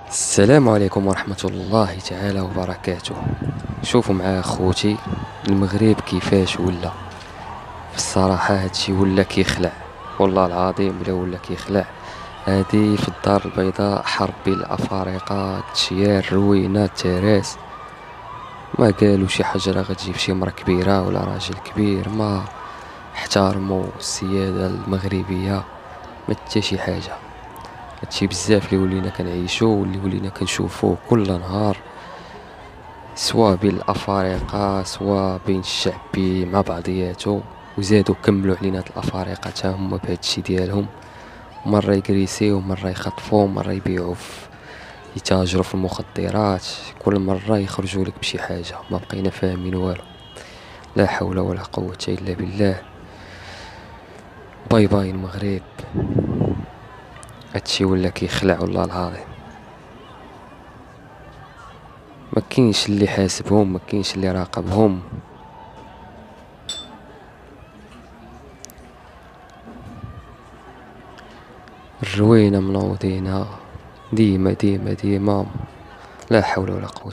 السلام عليكم ورحمة الله تعالى وبركاته. شوفوا مع خوتي المغرب كيفاش ولا. في الصراحة هادشي ولا كيخلع، والله العظيم ولا كيخلع. هادي في الدار البيضاء حرب بين الافارقة، تشيار روينة تراس. ما قالوا شي حجرة غتجيب شي مرا كبيرة ولا راجل كبير، ما احترموا السيادة المغربية، ما حتى شي حاجة. هادشي بزاف اللي ولينا كنعيشو واللي ولينا كنشوفوه كل نهار، سواء بين الافارقه سواء بين الشعبي مع بعضياتو. وزادوا كملوا علينا هاد الافارقه تا هما بهادشي ديالهم، مره يكريسيو مره يخطفوا مره يبيعوا يتاجروا في المخدرات، كل مره يخرجوا لك بشي حاجه. ما بقينا فاهمين والو. لا حول ولا قوه الا بالله. باي باي المغرب. هادشي ولا كيخلع والله العظيم. ما كاينش اللي حاسبهم، ما كاينش اللي راقبهم. الروينة منوضينها ديما ديما ديما. لا حول ولا قوة